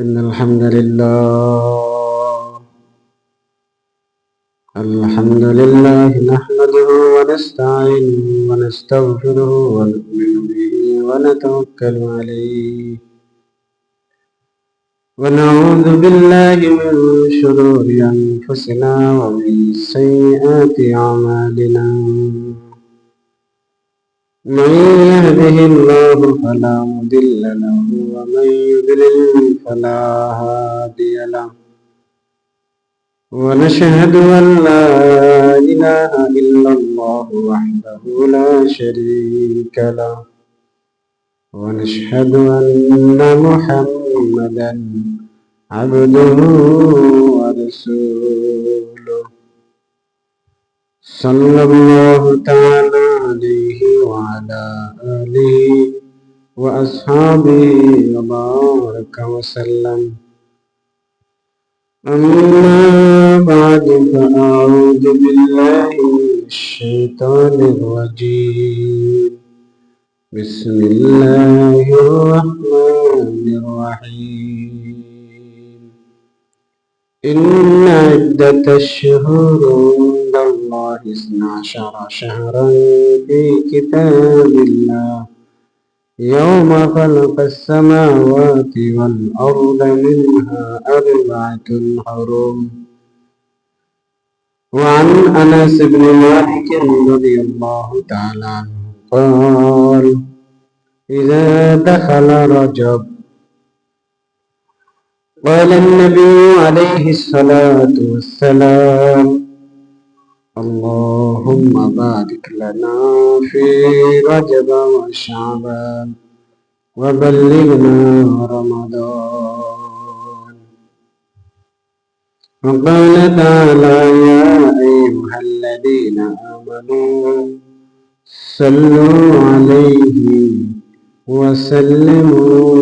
إن الحمد لله نحمده ونستعينه ونستغفره ونؤمن به ونتوكل عليه ونعوذ بالله من شرور أنفسنا ومن سيئات أعمالنا. من يهده الله فلا مضل له ومن يضلل فلا هادي له. ونشهد أن لا إله إلا الله وحده لا شريك له. ونشهد أن محمدا عبده ورسوله صلى الله تعالى عليه وعلى آله وأصحابه وبارك وسلم. أما بعد فأعوذ بالله من الشيطان الرجيم. بسم الله الرحمن الرحيم. إن عدة الشهور عند الله 12 شهرا في كتاب الله يوم خلق السماوات والأرض منها 4 حرم. وعن أنس بن مالك رضي الله تعالى عنه قال: إذا دخل رجب قال النبي عليه الصلاة والسلام: اللهم بارك لنا في رجب وشعبان وبلغنا رمضان. وقال تعالى: يا أيها الذين آمنوا صلوا عليه وسلموا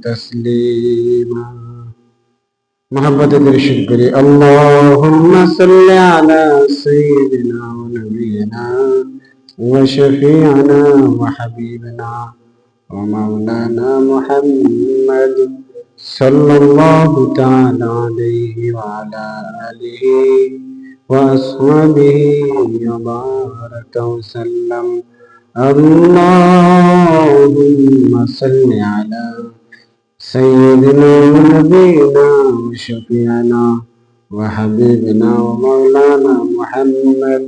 تسليما. محبت درشد کری. اللهم صل على سيدنا ونبينا وشفيعنا وحبيبنا ومولانا محمد صلى الله تعالى عليه وعلى آله وأصحابه وبارك وسلم. اللهم صل على سيدنا ونبينا وشفيعنا وحبيبنا ومولانا محمد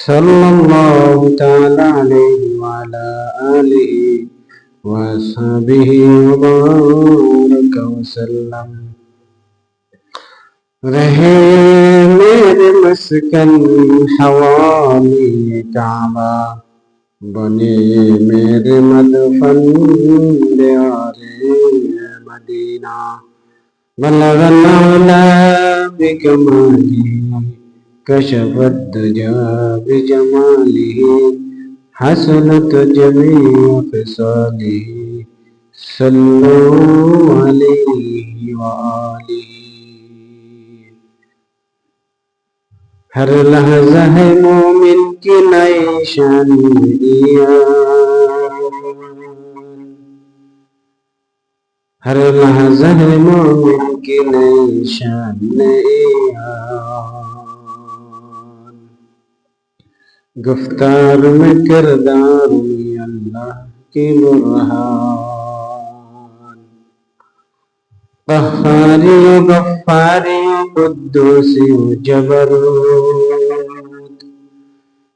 صلى الله تعالى عليه وعلى آله وأصحابه وبارك وسلم. رہے میرے مسکن حوالی کعبہ، بنے میرے مدفن دیارے مدینہ. بلغ العلا بکمالہ کشف الدجى بجماله حسنت جميع خصاله صلوا عليه وآله. ہر لحظہ ہے مومن کی نئی شان ایمان. ہر لحظہ ہے مومن کی نئی شان ایمان. گفتار میں کردار میں اللہ کی برہان. قہاری و غفاری و قدوسی و جبروت،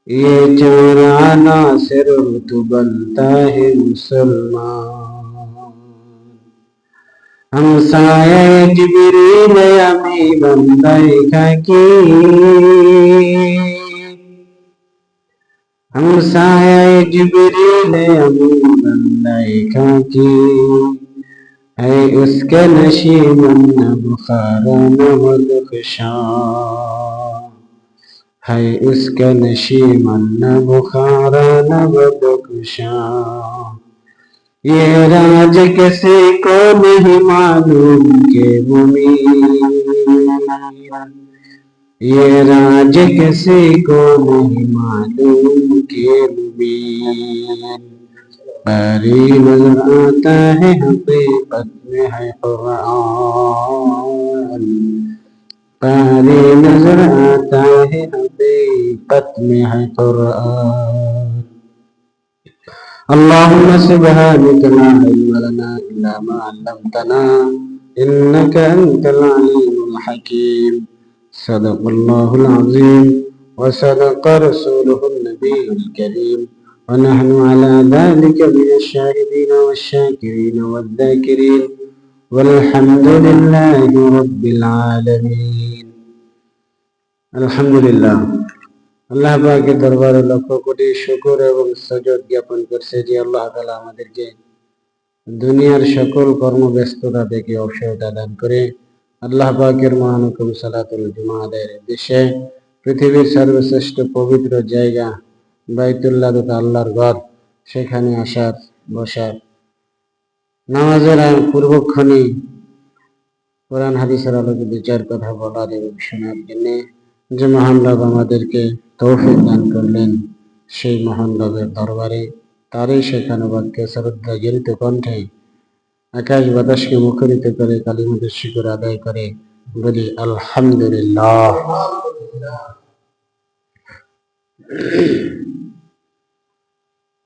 یہ چار عناصر تو بنتا ہے مسلمان. ہم سایہ جبریل امی بندہ خاکی، ہم سایہ جبریل امی بندہ خاکی. ہے اس کے نشیمن نہ بخارا نہ بدخشاں، ہے اس کے نشیمن نہ بخارا نہ بدخشاں. یہ راج کسی کو نہیں معلوم کہ مبین، یہ راج کسی کو نہیں معلوم کہ مبین. बारी नजर आता है हकीकत में है कुरान बारी नजर आता है हकीकत में है कुरान اللهم سبحانك لا علم لنا إلا ما علمتنا إنك أنت العليم الحكيم صدق الله العظيم وصدق رسوله النبي الكريم ونحن على ذلك من الشاهدين والشاكرين والذاكرين والحمد لله رب العالمين الحمد لله আল্লাহ পাকের দরবারে লক্ষ কোটি শুকর এবং সজদ জ্ঞাপন করছে যে আল্লাহ তাআলা আমাদেরকে দুনিয়ার সকল কর্মব্যস্ততা থেকে অবসরতা দান করে আল্লাহ পাকের মহানুকম সালাতুল জুমা আদায়ের উদ্দেশ্যে পৃথিবীর সর্বশ্রেষ্ঠ পবিত্র জায়গা বাইতুল্লাহ তথা আল্লাহর ঘর সেখানে আসার বসার নামাজের পূর্বক্ষণে কোরআন হাদিসের আলোকে দু চার কথা বলার এবং শোনার জন্য যে মহান রব আমাদেরকে তৌফিক দান করলেন সেই মহান রবের দরবারে তারই সেখানে বাক্যে শ্রদ্ধা জড়িত কণ্ঠে আকাশ বাতাসকে মুখরিত করে কালিমাতুর শুকর আদায় করে বলি আলহামদুলিল্লাহ।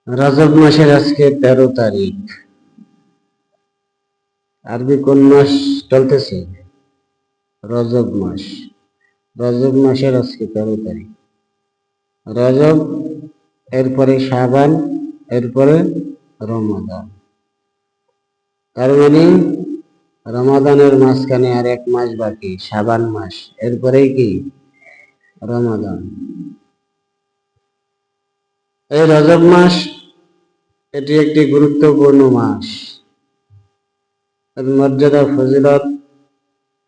রজব মাসের আজকে 13 তারিখ। আরবি কোন মাস চলতেছে? রজব মাস। রজব মাসের আজকে 13 তারিখ। রজব, এরপরে শাবান, এরপরে রমাদান। তার মানে রমাদানের মাঝখানে আর 1 মাস বাকি, শাবান মাস, এরপরেই কি রমাদান। এই রজব মাস এটি একটি গুরুত্বপূর্ণ মাস। এর মর্যাদা ফজিলত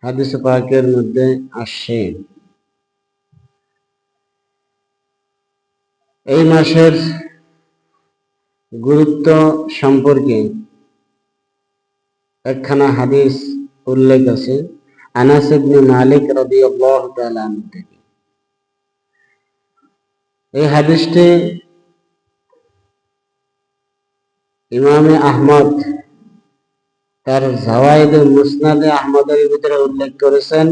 হাদিস পাকের মধ্যে আসছে। এই মাসের গুরুত্ব সম্পর্কে একখানা হাদিস উল্লেখ আছে আনাস ইবনে মালিক রাদিয়াল্লাহু তাআলা আনহু থেকে। এই হাদিসটি ইমামে আহমদ তার জাওয়ায়েদ মুসনাদে আহমদের ভিতরে উল্লেখ করেছেন।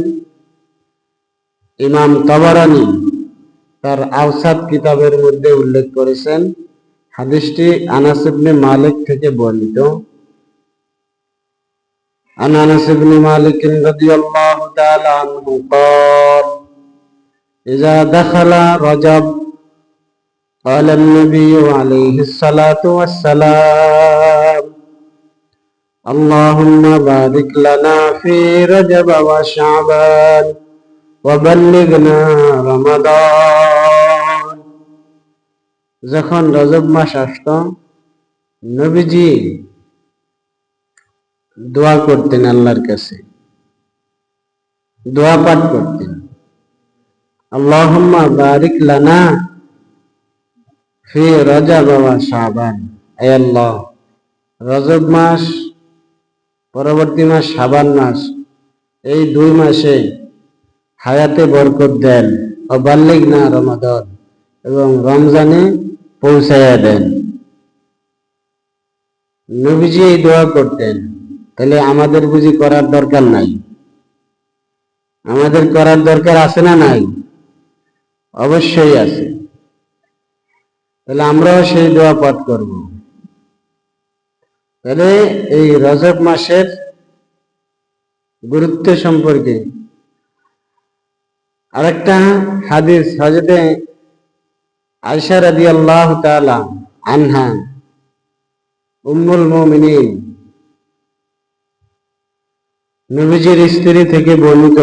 ইমাম তাবারানী তার আওসাত কিতাবের মধ্যে উল্লেখ করেছেন। হাদিসটি আনাস ইবনে মালিক থেকে বর্ণিত। عن أنس بن مالك رضي الله تعالى عنه قال إذا دخل رجب قال النبي عليه الصلاة والسلام اللهم بارك لنا في رجب وشعبان وبلغنا رمضان। যখন রজব মাস আসত নবীজি দোয়া করতেন, আল্লাহর কাছে দোয়া পাঠ করতেন, আল্লাহুম্মা বারিক লানা ফি রজব ওয়া শাবান। হে আল্লাহ, রজব মাস পরবর্তী মাস শাবান মাস, এই 2 মাসে হায়াতে বরকত দেন। ও বাল্লিগনা রমাদান, এবং রমজানে পৌঁছায়া দেন। নবীজি এই দোয়া করতেন। তাহলে আমাদের বুঝি করার দরকার নাই? আমাদের করার দরকার আছে না নাই? অবশ্যই আছে। তাহলে আমরাও সেই দোয়া পাঠ করব। তাহলে এই রজব মাসের গুরুত্ব সম্পর্কে আরেকটা হাদিস হযরতে আয়েশা রাদিয়াল্লাহু তাআলা আনহা উম্মুল মুমিনিন নবীজির স্ত্রী থেকে বর্ণিত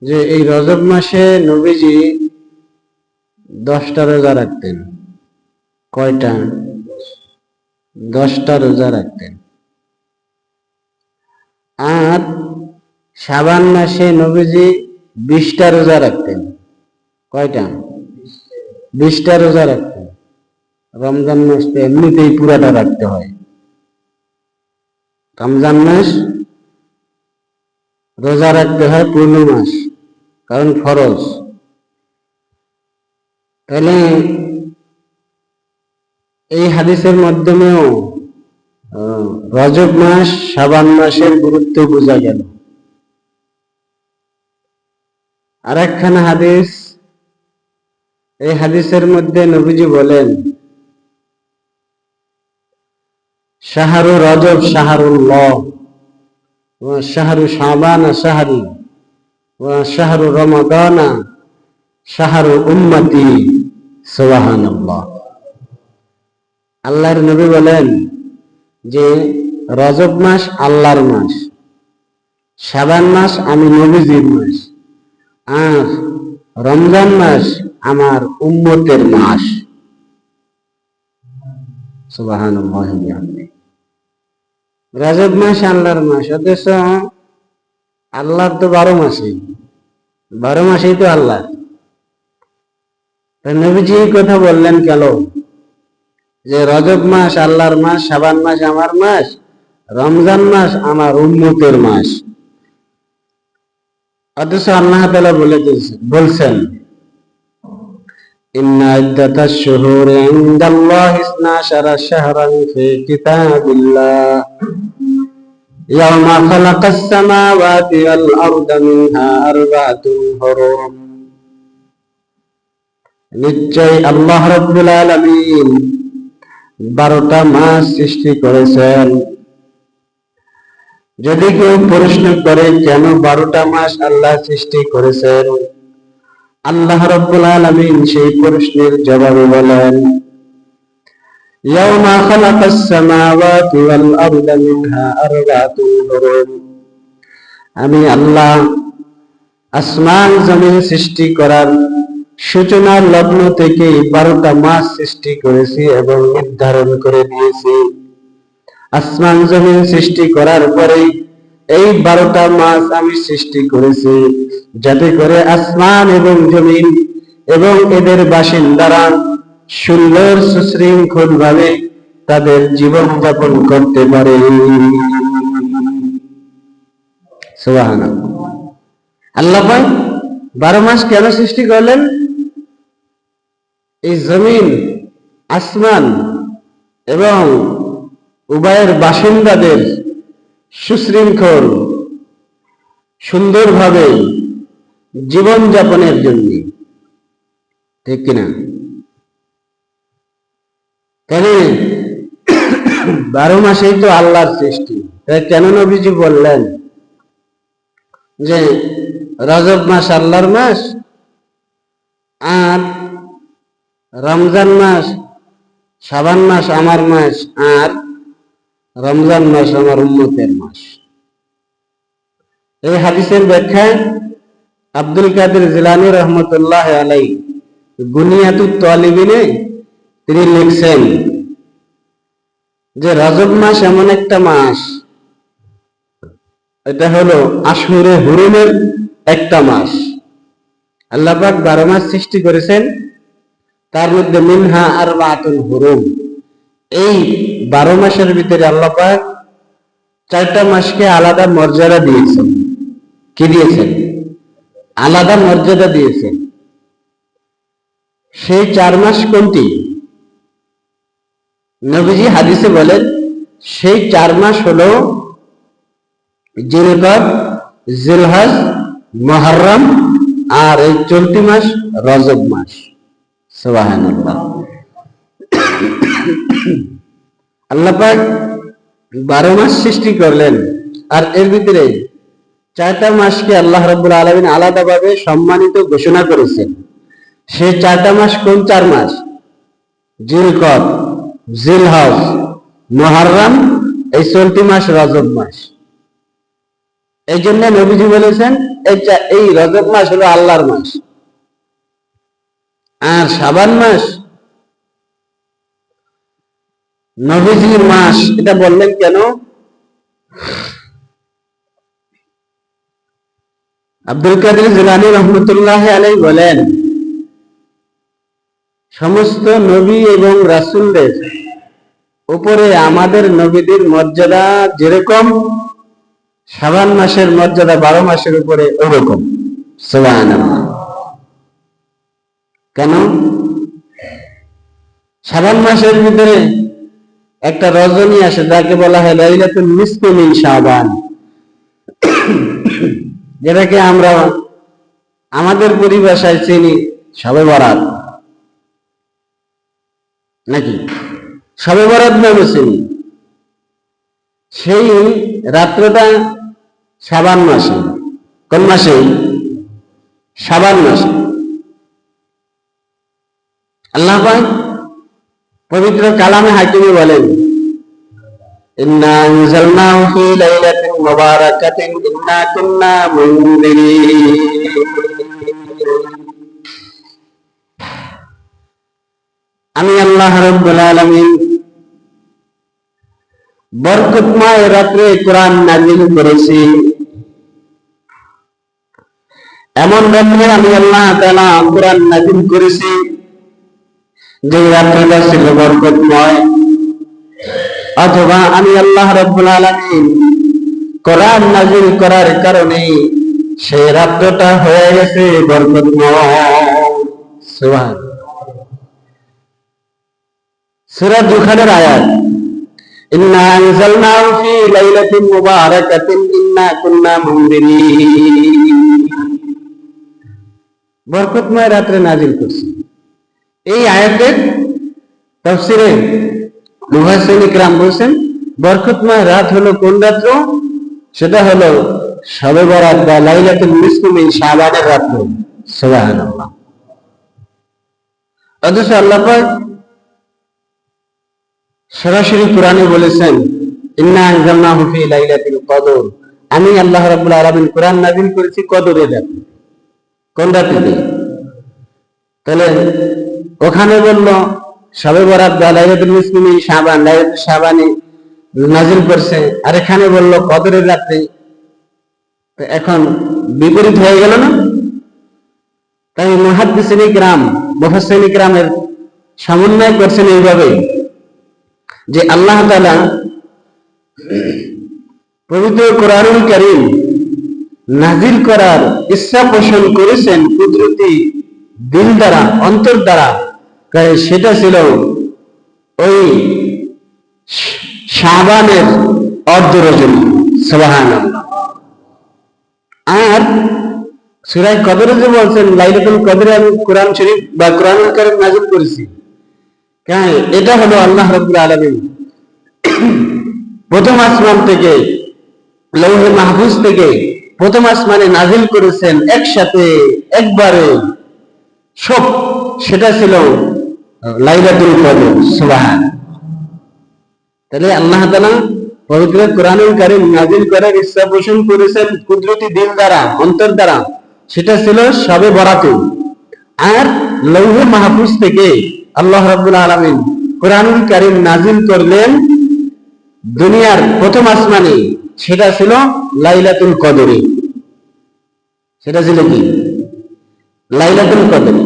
যে এই রজব মাসে নবীজি 10টা রোজা রাখতেন। কয়টা? 10টা রোজা রাখতেন। আর শাবান মাসে নবীজি 20টা রোজা রাখতেন। কয়টা? 20টা রোজা রাখতেন। রমজান মাস তো এমনিতেই পুরাটা রাখতে হয়। রমজান মাস রোজা রাখতে হয় পূর্ণ মাস, কারণ ফরজ। তাহলে এই হাদিসের মাধ্যমেও রজব মাস শাবান মাসের গুরুত্ব বোঝা গেল। আর একখানা হাদিস, এই হাদিসের মধ্যে নবীজি বলেন, শাহরু রজব শাহরুল্লাহ ওয়া শাহরু শাবান শাহরি ওয়া শাহরু রমাদান শাহরু উম্মতি। সুবহানাল্লাহ। আল্লাহর নবী বলেন যে রজব মাস আল্লাহর মাস, শাবান মাস আমি নবীজির মাস, আর রমজান মাস আমার উম্মতের মাস। সুবহানাল্লাহ। রজব মাস আল্লাহর মাস, অথচ আল্লাহর তো 12 মাসই, 12 মাসেই তো আল্লাহ। নবীজি এই কথা বললেন কেন? যে রজব মাস আল্লাহর মাস, শাবান মাস আমার মাস, রমজান মাস আমার উম্মতের মাস। অথচ আল্লাহ তাআলা বলছেন, ইন্না ইদ্দাতাশ শুহুরি ইনদাল্লাহি 12 শাহরান ফি কিতাবিল্লাহ ইয়াওমা খালাকাস সামাওয়াতি ওয়াল আরদা মিনহা আরবাতুন হুরুম। নিশ্চয় আল্লাহ রাব্বুল আলামিন 12টা মাস সৃষ্টি করেছেন। যদি কেউ প্রশ্ন করে কেন 12টা মাস আল্লাহ সৃষ্টি করেছেন, আল্লাহ রাব্বুল আলামিন সেই প্রশ্নের জবাবে বলেন, ইয়াওমা খালাকাস সামাওয়াতি ওয়াল আরদা মিনহা আরবাতুন হুরুম। আমি আল্লাহ আসমান জমিন সৃষ্টি করার সূচনার লগ্ন থেকে 12টা মাস সৃষ্টি করেছি এবং নির্ধারণ করে দিয়েছি। আসমান জমিন সৃষ্টি করার পরে এই 12টা মাস আমি সৃষ্টি করেছি, যাতে করে আসমান এবং জমিন এবং এদের বাসিন্দারা সুন্দর সুশৃঙ্খল ভাবে তাদের জীবন যাপন করতে পারে। সুবহানাল্লাহ। আল্লাহ পাক 12 মাস কেন সৃষ্টি করলেন? এই জমিন, আসমান এবং উভয়ের বাসিন্দাদের সুশৃঙ্খল সুন্দরভাবে জীবন যাপনের জন্য, ঠিক কিনা? কেন 12 মাসেই তো আল্লাহর সৃষ্টি, তাই কেন নবীজি বললেন যে রজব মাস আল্লাহর মাস, আর রমজান মাস শাবান মাস আমার মাস, আর রমজান মাস আমার উম্মতের মাস? এই হাদিসের ব্যাখ্যায় আব্দুল কাদের জিলানী রহমতুল্লাহ আলাইহি বুনিয়াতুত তালিবিনে তিনি লিখছেন যে রজব মাস এমন একটা মাস, এটা হলো আশহুরে হুরুমের একটা মাস। আল্লাহ পাক 12 মাস সৃষ্টি করেছেন, তার মধ্যে মিনহা আরবাতুন হুরুম। এই 12 মাসের ভিতরে আল্লাহ পাক 4টা মাসকে আলাদা মর্যাদা দিয়েছেন। কি দিয়েছেন? আলাদা মর্যাদা দিয়েছেন। সেই 4 মাস কোনটি? নবীজি হাদিসে বলেন সেই 4 মাস হলো জিলকদ, জিলহজ, মুহররম, আর এই চলতি মাস রজব মাস। সুবহানাল্লাহ। আল্লাহ পাক 12 মাস সৃষ্টি করলেন, আর এর ভিতরে 4টা মাসকে আল্লাহ রাব্বুল আলামিন আলাদাভাবে সম্মানিত ঘোষণা করেছেন। সেই 4টা মাস কোন 4 মাস? জিলকদ, জিলহজ, মুহররম, এই চলতি মাস রজব মাস। এই জন্য নবীজি বলেছেন এই রজব মাস হলো আল্লাহর মাস। আর শাবান মাস নবীজির মাস, এটা বললেন কেন? আব্দুল কাদের জিলানী রহমতুল্লাহ আলাইহি বলেন, সমস্ত নবী এবং রাসূলদের উপরে আমাদের নবীদের মর্যাদা যেরকম, শাবান মাসের মর্যাদা 12 মাসের উপরে ওরকম। সুবহানাল্লাহ। কেন? শাবান মাসের ভিতরে একটা রজনী আসে যাকে বলা হয় লাইলাতুল নিসফি মিন শাবান, যেটাকে আমরা আমাদের পরিভাষায় চিনি শবে বরাত, নাকি শবে বরাত নামে চিনি। সেই রাত্রটা শাবান মাসে। কোন মাসে? শাবান মাসে। আল্লাহ পাক পবিত্র কালামে হাকিমে বলেন, ইন্না আনজালনাহু ফি লাইলাতিন মুবারাকাতিন ইন্না কুন্না মুনজিরিন। আমি আল্লাহ রাব্বুল আলামিন বরকতময় রাত্রে কোরআন নাযিল করেছি। এমন রাত্রে আমি আল্লাহ তাআলা কোরআন নাযিল করেছি যে রাত্রিটা ছিল বরকতময়। অথবা আমি আল্লাহ রাব্বুল আলামিন কোরআন নাযিল করার কারণে সেই রাত্রটা হয়ে গেছে বরকতময়। সুবহানাল্লাহ। সূরা দুখানের আয়াত, ইন্না আনজালনাহু ফি লাইলাতিন মুবারাকাতিন ইন্না কুন্না মুনজিরিন। বরকতময় রাত্রে নাযিল করছি। এই আয়াতের তাফসীরে মুফাসসিরিন কিরাম বলেছেন, বরকতময় রাত হলো কোন রাত্র? সেটা হলো শবে বরাত বা লাইলাতুল নিসফি মিন শাবানের রাত্র। সুবহানাল্লাহ। অথচ আল্লাহ পাক সরাসরি কোরআনে বলেছেন, ইন্না আনজালনাহু ফি লাইলাতিল কদর। আমি আল্লাহ রাব্বুল আলামিন কোরআন নাযিল করেছি কদরের রাতে। কোন রাতে? তাহলে ওখানে বলল শবে বরাত বা লাইলাতুল নিসফি মিন শাবান, লাইলাতুল শাবানে নাযিল করছে, আর এখানে বলল কদরের রাতে। তো এখন বিপরীত হয়ে গেল না? তাই মুহাদ্দিসিনে কিরাম, মুফাসসিরিনে কিরামের সমন্বয় করছেন এইভাবে যে আল্লাহ তাআলা পবিত্র কোরআনুল কারীম নাযিল করার ইচ্ছা পোষণ করেছেন কুদরতি দিল দ্বারা, অন্তর দ্বারা। সেটা ছিল ওই শাবানের অর্ধ রজনী। সুবহানাল্লাহ। আর সূরা কদরে যে বলছেন লাইলাতুল কদরে আমি কোরআন শরীফ বা কোরআনুল কারীম নাযিল করেছি, এটা হলো আল্লাহ রাব্বুল আলামিন প্রথম আসমান থেকে, লৌহে মাহফুজ থেকে প্রথম আসমানে নাযিল করেছেন একসাথে, একবারে সব। সেটা ছিল লাইলাতুল কদর। সুবহানাল্লাহ। তাহলে আল্লাহ তাআলা পবিত্র কোরআনুল কারীম নাযিল করার ইচ্ছা পোষণ করেছেন কুদরতি দিল দ্বারা, অন্তর দ্বারা। সেটা ছিল শবে বরাতে। আর লৌহে মাহফুজ থেকে আল্লাহ রাব্বুল আলামিন কোরআনুল কারীম নাযিল করলেন দুনিয়ার প্রথম আসমানে। সেটা ছিল লাইলাতুল কদরে। সেটা ছিল কি? লাইলাতুল কদর।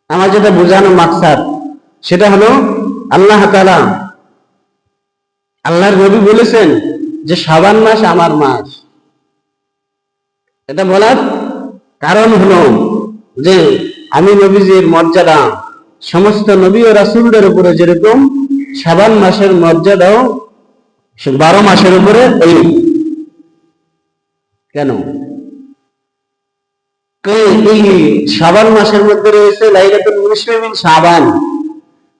আমার যেটা বোঝানো মাকসাদ সেটা হলো আল্লাহ তাআলা, আল্লাহর নবী বলেছেন যে শাবান মাস আমার মাস। এটা বলার কারণ হলো যে আমি নবীজির মর্যাদা সমস্ত নবী ও রাসূলদের উপরে যেরকম শাবান মাসের মর্যাদাও 12 মাসের উপরে ওই। কেন? এই শাবান মাসের মধ্যে রয়েছে লাইলাতুল নিসফি মিন শাবান।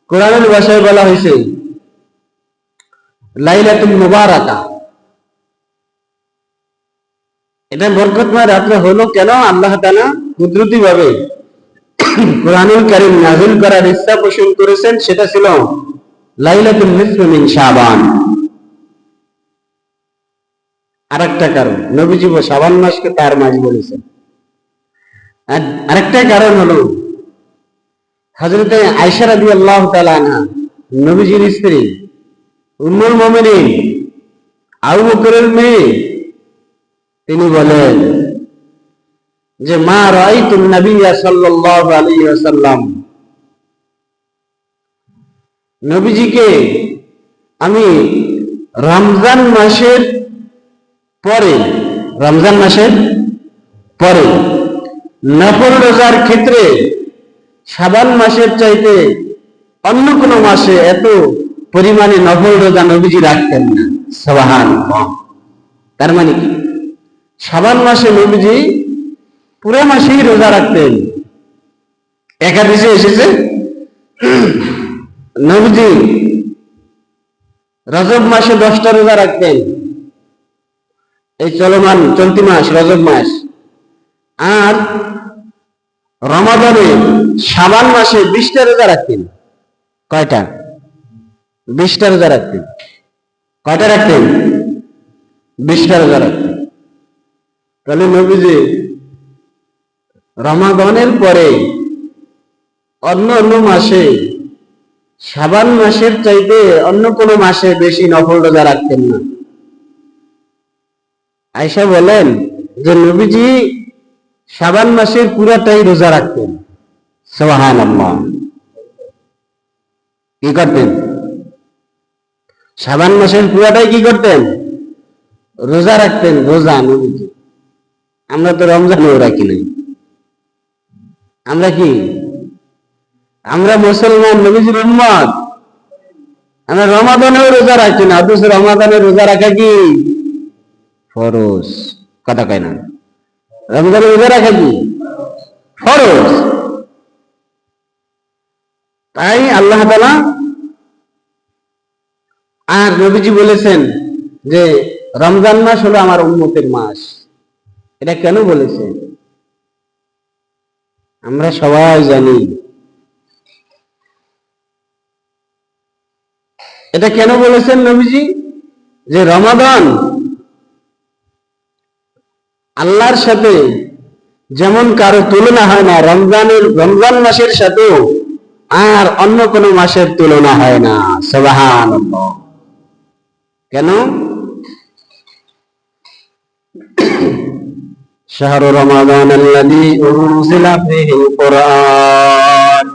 কোরআনের ভাষায় বলা হয়েছে লাইলাতুল মুবারাকা। এটা বরকতময় রাত্রে হলো কেন? আল্লাহ তাআলা কুদরতি ভাবে কোরআনুল কারীম নাযিল করার ইচ্ছা পোষণ করেছেন। সেটা ছিল লাইলাতুল নিসফি মিন শাবান। আরেকটা কারণ, নবীজি শাবান মাসকে তার মাস বলেছেন। আর আরেকটা কারণ হলো হযরতে আয়েশা রাদিয়াল্লাহু তাআলা আনহা, নবীজির স্ত্রী, উম্মুল মুমিনিন, আবু বকরের মেয়ে, তিনি বলেন যে মা রাআইতুন নাবিয়্যা সাল্লাল্লাহু আলাইহি ওয়াসাল্লাম, নবীজিকে আমি রমজান মাসের পরে, রমজান মাসের পরে নফল রোজার ক্ষেত্রে শাবান মাসের চাইতে অন্য কোন মাসে এত পরিমাণে নফল রোজা নবীজি রাখতেন না। সুবহানাল্লাহ। তার মানে কি, শাবান মাসে নবীজি পুরো মাসেই রোজা রাখতেন। একাদশে এসেছে নবীজি রজব মাসে 10টা রোজা রাখতেন, এই চলতি মাস রজব মাস। আর রমাদানে শাবান মাসে 20টা রোজা রাখতেন। কয়টা? 20টা রোজা রাখতেন। কয়টা রাখতেন? 20টা রোজা রাখতেন। তাহলে নবীজি রমাদানের পরে অন্য অন্য মাসে শাবান মাসের চাইতে অন্য কোন মাসে বেশি নফল রোজা রাখতেন না। আয়েশা বলেন যে নবীজি শাবান মাসের পুরাটাই রোজা রাখতেন। সুবহানাল্লাহ। কি করতেন? শাবান মাসের পুরাটাই কি করতেন? রোজা রাখতেন। রোজা নবীজি। আমরা তো রমজানেও রাখি নাই। আমরা কি? আমরা মুসলমান, নবীজির উম্মত। আমরা রমাদানেও রোজা রাখি না, অথচ রমাদানে রোজা রাখা কি ফরজ। কথা কয় না? রমজানে রোজা রাখা কি ফরজ। তাই আল্লাহ তাআলা আর নবীজি বলেছেন যে রমজান মাস হলো আমার উম্মতের মাস। এটা কেন বলেছে আমরা সবাই জানি। এটা কেন বলেছেন নবীজি? যে রমাদান আল্লাহর সাথে যেমন কারো তুলনা হয় না, রমজান মাসের সাথেও আর অন্য কোন মাসের তুলনা হয় না। সুবহানাল্লাহ। কেন? শাহরু রমাদান আল্লাযী উনজিলা ফীহিল কুরআন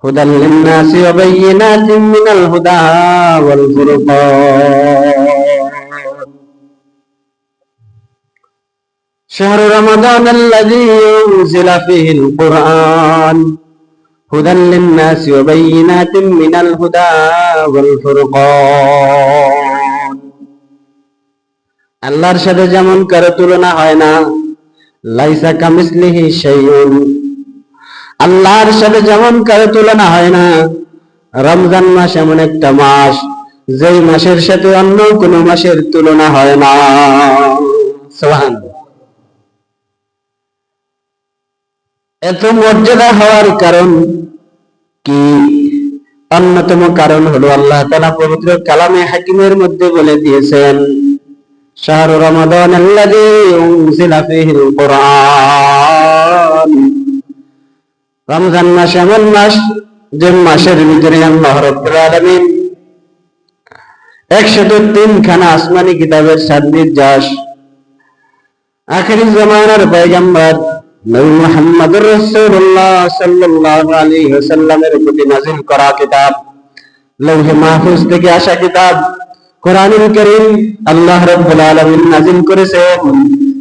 হুদাল লিন-নাসি ওয়া বায়্যিনাতিন মিনাল হুদা ওয়াল ফুরকান। শাহরু রমাদান আল্লাযী উনজিলা ফীহিল কুরআন হুদাল লিন-নাসি ওয়া বায়্যিনাতিন মিনাল হুদা ওয়াল ফুরকান। আল্লাহর সাথে যেমন কারো তুলনা হয় না, লাইসা কামিসলিহি শাইউন, আল্লাহর সাথে যেমন কারো তুলনা হয় না। রমজান মাস এমন একটা মাস যেই মাসের সাথে অন্য কোন মাসের তুলনা হয় না। সুবহানাল্লাহ। এত মর্যাদা হওয়ার কারণ কি? অন্যতম কারণ হলো আল্লাহ তাআলা পবিত্র কালামে হাকিমের মধ্যে বলে দিয়েছেন, শাহরু রমাদান আল্লাযী উনজিলা ফীহিল কুরআন। রমজান মাস এমন মাস যে মাসের ভিতরে আল্লাহ রাব্বুল আলামিন 103 খানা আসমানি কিতাবের সান্নিধ্যাস আখিরি জামানার পয়গম্বর নবী মুহাম্মদুর রাসূলুল্লাহ সাল্লাল্লাহু আলাইহি ওয়াসাল্লামের প্রতি নাযিল করা কিতাব, লৌহে মাহফুজ থেকে আসা কিতাব কোরআনুল কারীম আল্লাহ রাব্বুল আলামিন নাযিল করেছেন।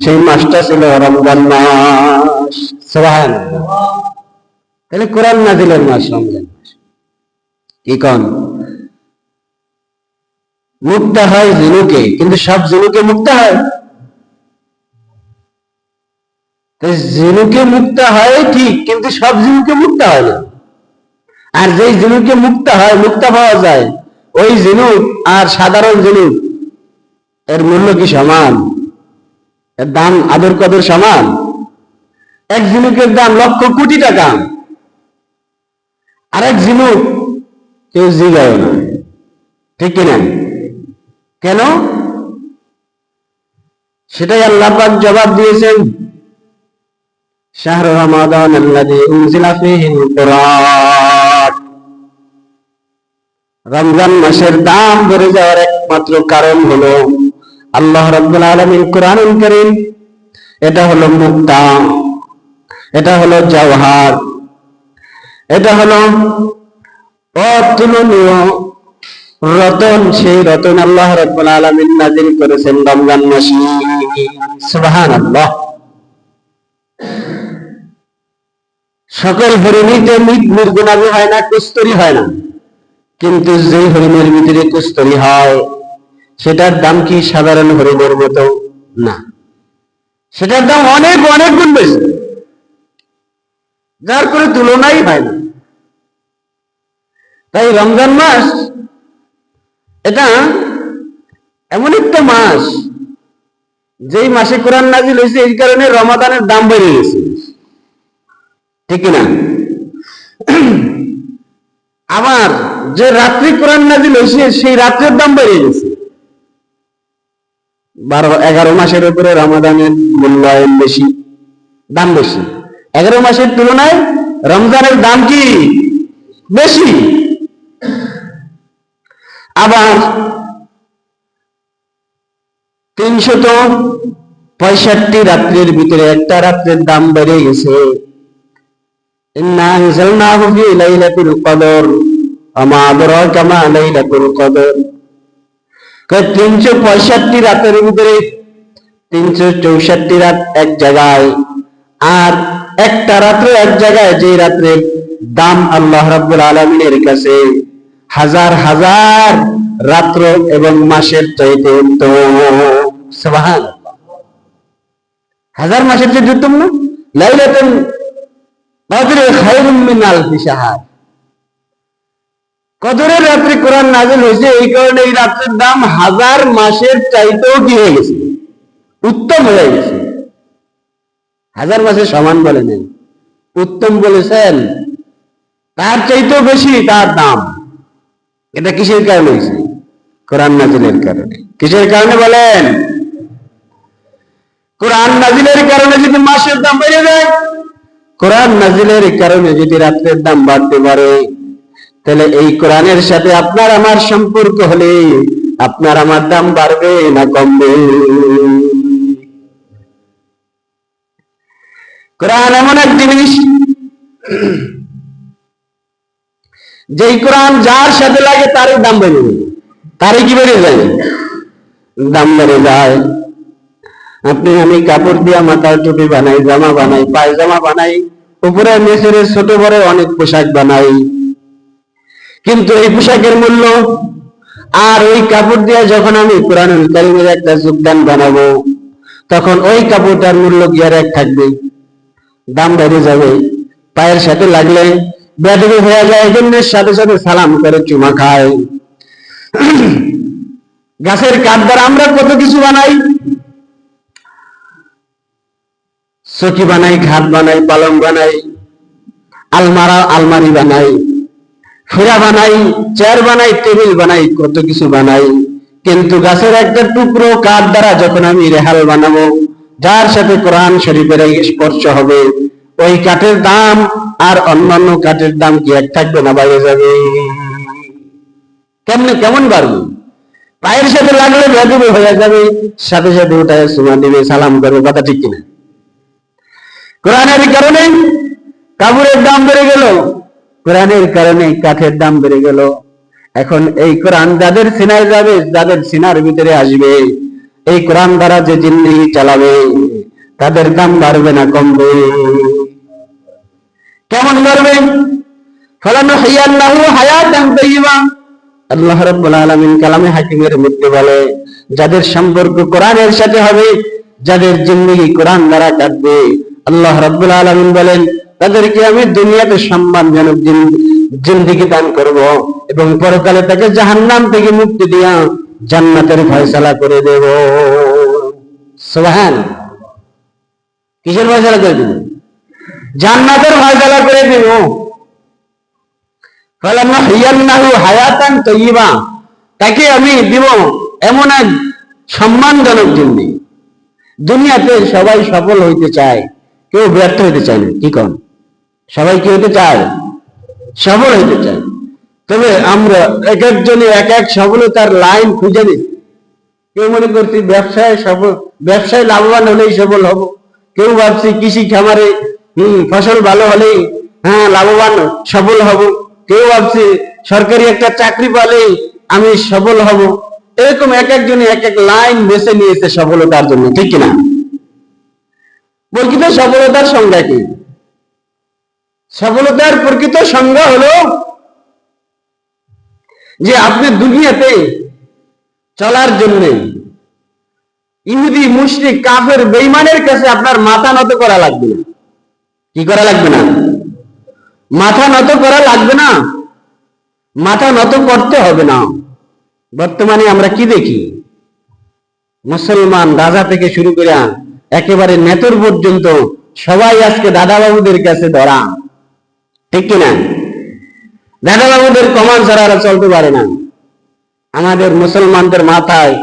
সেই মাসটা ছিল রমজান মাস। সুবহানাল্লাহ। তাহলে কোরআন নাযিলের মাস রমজান মাস। কি কোন? মুক্ত হয় জিনুকে, কিন্তু সব জিনুকে মুক্ত হয়? জিনুকে মুক্ত হয় ঠিক, কিন্তু সব জিনুকে মুক্ত হয় না। আর যেই জিনুকে মুক্ত হয়, মুক্ত পাওয়া যায়, ওই জিনুক আর সাধারণ জিনুক এর মূল্য কি সমান? এর দাম আদর কদর সমান? এক জিনুকের দাম লক্ষ কোটি টাকা, আরেক জিনুক কেউ জিগায় না। ঠিক কিনা? কেন? সেটাই আল্লাহ পাক জবাব দিয়েছেন, শাহরু রমাদান আল্লাযী উনজিলা ফীহিল কুরআন। রমজান মাসের দাম বেড়ে যাওয়ার একমাত্র কারণ হলো আল্লাহ রাব্বুল আলামিন কোরআনুল কারীম, এটা হলো মুক্তা, এটা হলো জওহার, এটা হলো অতুলনীয় রতন। সেই রতন আল্লাহ রাব্বুল আলামিন নাযিল করেছেন রমজান মাসে। সুবহানাল্লাহ। সকল হরিণীতে মৃগনাভি হয় না, কস্তরি হয় না, কিন্তু যে হরিণের ভিতরে কস্তরি হয় সেটার দাম কি সাধারণ হরিণের মতো না, সেটার দাম অনেক অনেক গুণ বেশি, যার করে তুলনাই হয় না। তাই রমজান মাস এটা এমন একটা মাস, যেই মাসে কোরআন নাজিল হয়েছে, এই কারণে রমাদানের দাম বেড়ে গেছে, ঠিক না? আবার যে রাত্রি কোরআন নাজিল হয়েছে সেই রাত্রের দাম বেড়ে গেছে। 12-11 মাসের উপরে রমাদানের মূল্যায়ন বেশি, দাম বেশি। 11 মাসের তুলনায় রমজানের দাম কি বেশি। আবার 365 রাত্রির ভিতরে একটা রাত্রের দাম বেড়ে গেছে। ইন্না আনজালনাহু ফি লাইলাতুল কদর ওয়া মা আদরাকা মা লাইলাতুল কদর। 365 রাতের ভিতরে 364 রাত এক জায়গায়, আর একটা রাত্র এক জায়গায়, যে রাত্রের দাম আল্লাহ রাব্বুল আলামিনের কাছে হাজার হাজার রাত্র এবং মাসের চাইতে উত্তম। সুবহানাল্লাহ, হাজার মাসের চাইতে উত্তম না? লাইলাতুল কদরে খায়রুম মিন আলফি শাহর। কদরের রাত্রে কোরআন নাযিল হয়েছে, এই কারণে এই রাত্রের দাম হাজার মাসের চাইতেও কি হয়ে গেছে? উত্তম হয়ে গেছে। হাজার মাসের সমান বলে নেই, উত্তম বলেছেন, তার চাইতেও বেশি তার দাম। এটা কিসের কারণে হয়েছে? কোরআন নাযিলের কারণে। কিসের কারণে বলেন? কোরআন নাযিলের কারণে যদি মাসের দাম বেড়ে যায়, কোরআন নাযিলের কারণে যদি রাত্রের দাম বাড়তে পারে, তাহলে এই কোরআনের সাথে আপনার আমার সম্পর্ক হলে আপনার আমার দাম বাড়বে না কমবে? কোরআন এমন এক জিনিস, যেই কোরআন যার সাথে লাগে তারই দাম বেড়ে যায়। তারই কি বেড়ে যায়? দাম বেড়ে যায়। আপনি আমি কাপড় দিয়া মাথার টুপি বানাই, জামা বানাই, পায়জামা বানাই, উপরে নিচে ছোট বড় অনেক পোশাক বানাই, কিন্তু এই পোশাকের মূল্য আর ওই কাপড় দিয়ে যখন আমি কোরআনুল কারীমের একটা যোগদান বানাবো, তখন ওই কাপড়টার মূল্য কি আর এক থাকবে? দাম বেড়ে যাবে। পায়ের সাথে লাগলে বেদবি হয়ে যায়, জন্যের সাথে সাথে সালাম করে চুমা খায়। গাছের কাঠ দ্বারা আমরা কত কিছু বানাই, চকি বানাই, ঘাট বানাই, পালং বানাই, আলমারি বানাই, ফিরা বানাই, চেয়ার বানাই, টেবিল বানাই, কত কিছু বানাই। কিন্তু গাছের একটা টুকরো কাঠ দ্বারা যখন আমি রেহাল বানাবো, যার সাথে কোরআন শরীফের স্পর্শ হবে, ওই কাঠের দাম আর অন্যান্য কাঠের দাম কি এক থাকবে না বাইরে যাবে? কেমন বাড়বে? পায়ের সাথে লাগলে বেদবি হয়ে যাবে, সাথে সাথে উঠায় সুমা দিবে, সালাম করবে, কথা ঠিক কিনা? কোরআনের কারণে কাপড়ের দাম বেড়ে গেল, কোরআনের কারণে কাঠের দাম বেড়ে গেল। এখন এই কোরআন যাদের সিনায় যাবে, যাদের সিনার ভিতরে আসবে, এই কোরআন দ্বারা যে জিন্দেগি চালাবে, তাদের দাম বাড়বে না কমবে? কেমন বাড়বে? ফালানুহইয়ান্নাহু হায়াতান তাইয়্যিবা। আল্লাহ রাব্বুল আলামিন কালামে হাকিমের মধ্যে বলে, যাদের সম্পর্ক কোরআনের সাথে হবে, যাদের জিন্দেগি কোরআন দ্বারা কাটবে, আল্লাহ রাব্বুল আলামিন বলেন, তাদেরকে আমি দুনিয়াতে সম্মানজনক জিন্দেগি দান করব এবং পরকালে তাকে জাহান্নাম থেকে মুক্তি দিয়া জান্নাতের ফয়সালা করে দেব। সুবহানাল্লাহ। কিসের ফয়সালা করে দেব? জান্নাতের ফয়সালা করে দেব। ফালানুহইয়ান্নাহু হায়াতান তাইয়্যিবা, তাকে আমি দিব এমন এক সম্মানজনক জিন্দেগি। দুনিয়াতে সবাই সফল হইতে চায়, কেউ ব্যর্থ হইতে চায় না, কি কন? সবাই কি হইতে চায়? সফল হইতে চায়। তবে আমরা এক একজনে এক এক সফলতার লাইন খুঁজে নিই। কেউ মনে করছি ব্যবসায় লাভবান হলেই সফল হব, কেউ ভাবছি কৃষি খামারে ফসল ভালো হলেই লাভবান সফল হব, কেউ ভাবছি সরকারি একটা চাকরি পালেই আমি সফল হব। এরকম এক একজনে এক এক লাইন বেছে নিয়েছে সফলতার জন্য, ঠিক কিনা? বলছি তো সফলতার সংজ্ঞা কি? সফলতার প্রকৃত সংজ্ঞা হলো যে আপনি দুনিয়াতে চলার জন্য ইহুদি, মুশরিক, কাফের, বেঈমানের কাছে আপনার মাথা নত করা লাগবে না। কি করা লাগবে না? মাথা নত করা লাগবে না, মাথা নত করতে হবে না। বর্তমানে আমরা কি দেখি? মুসলমান রাজা থেকে শুরু করে একেবারে নেতর পর্যন্ত সবাই আজকে দাদা বাবুদের কাছে ধরা, ঠিক কিনা? দাদা বাবুদের কমান ছাড়া এরা চলতে পারে না। আমাদের মুসলমানদের মাথায়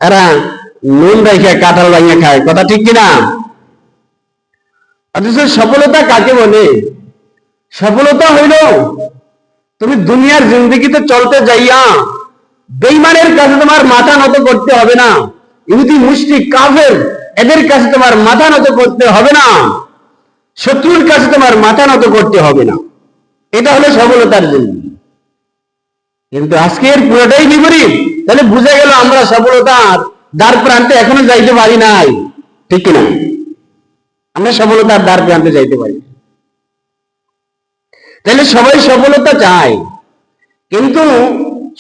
এরা নুন রেখে কাঁঠাল ভাঙিয়ে খায়, কথা ঠিক কিনা? অথচ সফলতা কাকে বলে? সফলতা হইল তুমি দুনিয়ার জিন্দেগিতে চলতে যাইয়া বেঈমানের কাছে তোমার মাথা নত করতে হবে না, ইহুদি, মুশরিক, কাফের এদের কাছে তোমার মাথা নত করতে হবে না, শত্রুর কাছে তোমার মাথা নত করতে হবে না। এটা হলো সফলতার জিন্দেগি। কিন্তু আজকের পুরোটাই বিপরীত। তাহলে বুঝা গেল আমরা সফলতার দ্বার প্রান্তে এখনো যাইতে পারি নাই, ঠিক কিনা? আমরা সফলতার দ্বার প্রান্তে যাইতে পারি। তাহলে সবাই সফলতা চায়, কিন্তু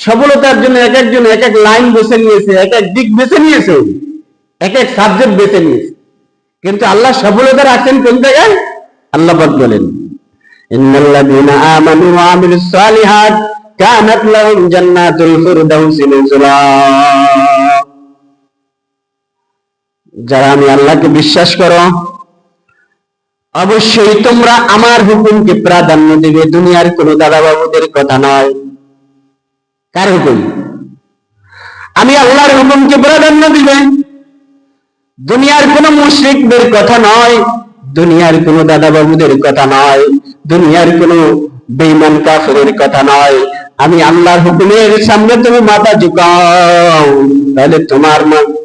সফলতার জন্য এক একজন এক এক লাইন বেছে নিয়েছে, এক এক দিক বেছে নিয়েছে, এক এক সাবজেক্ট বেছে নিয়েছে। কিন্তু আল্লাহ সফলতা রাখছেন কোন জায়গায়? আল্লাহ পাক বলেন, ইন্নাল্লাযীনা আমানু ওয়া আমিলুস সালিহাত কানাত লাহুম জান্নাতুল ফিরদাউসি নুজুলা। যারা আমি আল্লাহকে বিশ্বাস করো, অবশ্যই তোমরা আমার হুকুমকে প্রাধান্য দিবে। দুনিয়ার কোন দাদা বাবুদের কথা নয়। কার হুকুম? আমি আল্লাহর হুকুমকে প্রাধান্য দিবে। দুনিয়ার কোন মুশরিকদের কথা নয়, দুনিয়ার কোন দাদা বাবুদের কথা নয়, দুনিয়ার কোন বেঈমান কাফেরের কথা নয়। আমি আল্লাহর হুকুমের সামনে তুমি মাথা ঝুঁকাও, তাহলে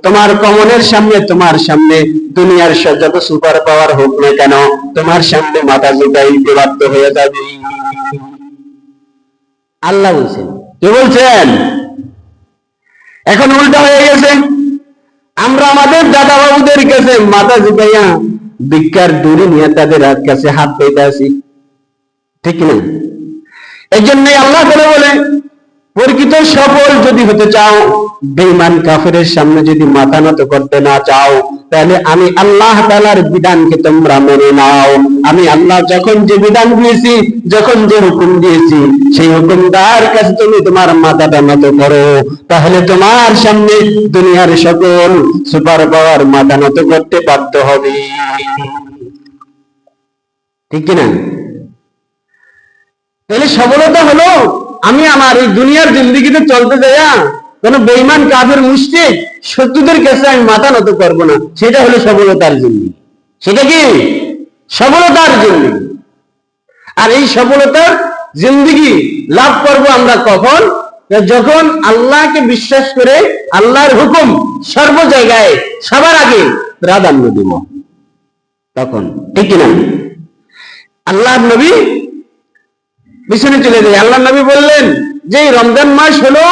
তোমার কমনের সামনে, তোমার সামনে দুনিয়ার যত সুপার পাওয়ার হোক না কেন, তোমার সামনে মাথা ঝুঁকাইতে বাধ্য হয়ে যাবে। আল্লাহ বলছেন। কে বলছেন? এখন উল্টা হয়ে গেছে। আমরা আমাদের দাদা বাবুদের কাছে মাথা ঝুঁকাইয়া ভিক্ষার দড়ি নিয়ে তাদের কাছে হাত পেতে আসি, ঠিক না? এই জন্যই আল্লাহ বলে, প্রকৃত সফল যদি হতে চাও, বেঈমান কাফেরের সামনে যদি মাথা নত করতে না চাও, তাহলে আমি আল্লাহ তাআলার বিধানকে তোমরা মেনে নাও। আমি আল্লাহ যখন যে বিধান দিয়েছি, যখন যে হুকুম দিয়েছি, সেই হুকুমদার কাছে তুমি তোমার মাথাটা নত করো, তাহলে তোমার সামনে দুনিয়ার সকল সুপার পাওয়ার মাথা নত করতে বাধ্য হবে, ঠিক কিনা? তাহলে সফলতা হলো আমি আমার এই দুনিয়ার জিন্দেগিতে চলতে যাইয়া কোন বেঈমান, কাফের, মুশরিক, শত্রুদের কাছে আমি মাথা নত করব না। সেটা হলো সফলতার জিন্দেগি। সেটা কি? সফলতার জিন্দেগি। আর এই সফলতার জিন্দেগি লাভ করব আমরা কখন? যখন আল্লাহকে বিশ্বাস করে আল্লাহর হুকুম সর্ব জায়গায় সবার আগে প্রাধান্য দেব, তখন, ঠিক কিনা? আল্লাহর নবী পিছনে চলে যায়। আল্লাহ নবী বললেন যে রমজান মাস হলো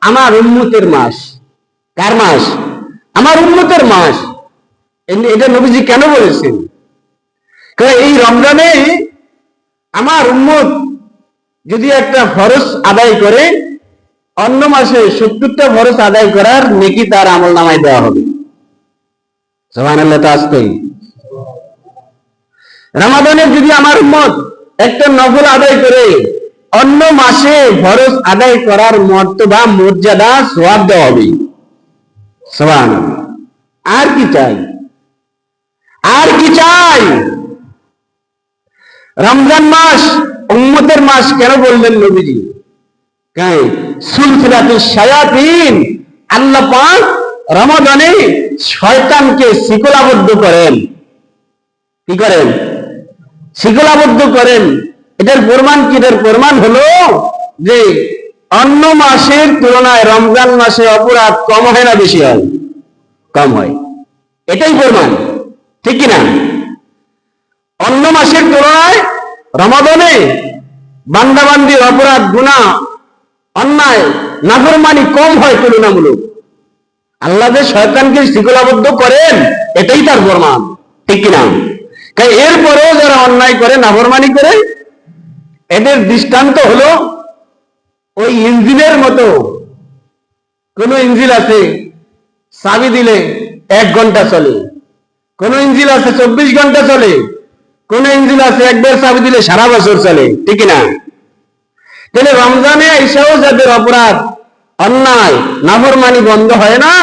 আমার উম্মতের মাস। কার মাস? আমার উম্মতের মাস। এটা নবীজি কেন বলেছেন? কারণ এই রমজানে আমার উম্মত যদি একটা ফরজ আদায় করে, অন্য মাসে 70টা ফরজ আদায় করার নেকি তার আমলনামায় দেওয়া হবে। সুবহানাল্লাহ। তো আসতেই রমাদানে যদি আমার উম্মত একটা নফল আদায় করে, অন্য মাসে ফরজ আদায় করার মর্তবা, মর্যাদা, সওয়াব দেওয়া হবে। সুবহানাল্লাহ। আর কি চাই? আর কি চাই? রমজান মাস উম্মতের মাস কেন বললেন নবীজি? সুলসিলাতুশ শায়াতিন, আল্লাহ পাক রমাদানে শয়তানকে শিকলাবদ্ধ করেন। কি করেন? শিকলাবদ্ধ করেন। এটার প্রমাণ কি? এটার প্রমাণ হলো যে অন্য মাসের তুলনায় রমজান মাসে অপরাধ কম হয় না বেশি হয়? কম হয়। এটাই প্রমাণ, ঠিক কিনা? অন্য মাসের তুলনায় রমাদানে বান্দাবান্দির অপরাধ, গুনাহ, অন্যায়, নাফরমানি কম হয় তুলনামূলক। আল্লাহ যে শয়তানকে শিকলাবদ্ধ করেন, এটাই তার প্রমাণ, ঠিক কিনা? এরপরেও যারা অন্যায় করে, নাফরমানি করে, এদের দৃষ্টান্ত হলো ওই ইঞ্জিনের মতো। কোন ইঞ্জিন আছে চাবি দিলে 1 ঘন্টা চলে, কোন ইঞ্জিন আছে 24 ঘন্টা চলে, কোন ইঞ্জিন আছে একবার চাবি দিলে সারা বছর চলে, ঠিক না? তাহলে রমজানে এসেও যাদের অপরাধ, অন্যায়, নাফরমানি বন্ধ হয় না,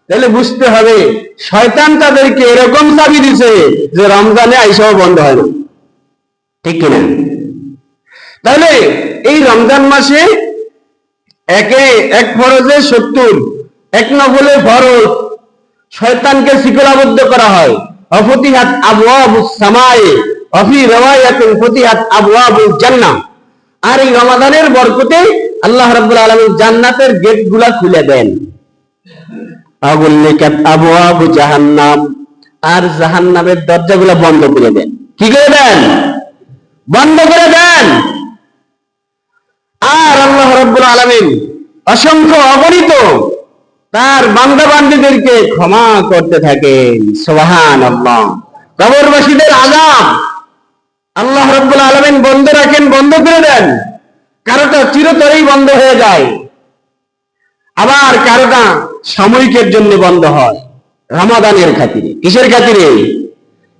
তাহলে বুঝতে হবে শয়তান তাদেরকে এরকম চাবি দিছে যে রমজানে আইসাও বন্ধ হয় না, ঠিক কিনা? তাহলে এই রমজান মাসে এক ফরজে 70, এক নফলে ফরজ শয়তানকে শিকলাবদ্ধ করা হয়। অফতিহাত আবওয়াবুস সামায়ে অফি রিওয়ায়াতিন ফতিহাত আবওয়াবুল জান্নাহ। আর এই রমাদানের বরকতে আল্লাহ রাব্বুল আলামিন জান্নাতের গেটগুলা খুলে দেন। আগুল্লিকাত আবওয়াবু জাহান্নাম, আর জাহান্নামের দরজাগুলো বন্ধ করে দেন। কি করে দেন? বন্ধ করে দেন। আর আল্লাহ রাব্বুল আলামিন অসংখ্য অগণিত তার বান্দা বান্দীদেরকে ক্ষমা করতে থাকেন। সুবহানাল্লাহ। কবরবাসীদের আযাব আল্লাহ রাব্বুল আলামিন বন্ধ রাখেন, বন্ধ করে দেন। কারোটা চিরতরেই বন্ধ হয়ে যায়, আবার কারোটা সাময়িকের জন্য বন্ধ হয় রমাদানের খাতিরে। কিসের খাতিরে?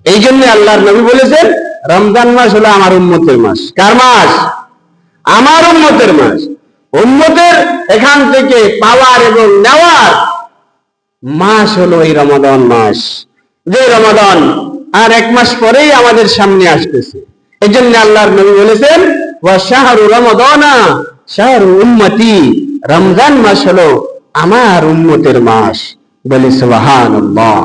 এই জন্য আল্লাহর নবী বলেছেন রমজান মাস হলো আমার উম্মতের মাস। কার মাস? আমার উম্মতের মাস। উম্মতের এখান থেকে পাওয়ার এবং নেওয়ার মাস হলো এই রমাদান মাস, যে রমাদান আর 1 মাস পরেই আমাদের সামনে আসতেছে। এই জন্য আল্লাহর নবী বলেছেন ওয়া শাহরু রমাদানা শাহরু উম্মতি, রমজান মাস হলো আমার উম্মতের মাস। বলে সুবহানাল্লাহ।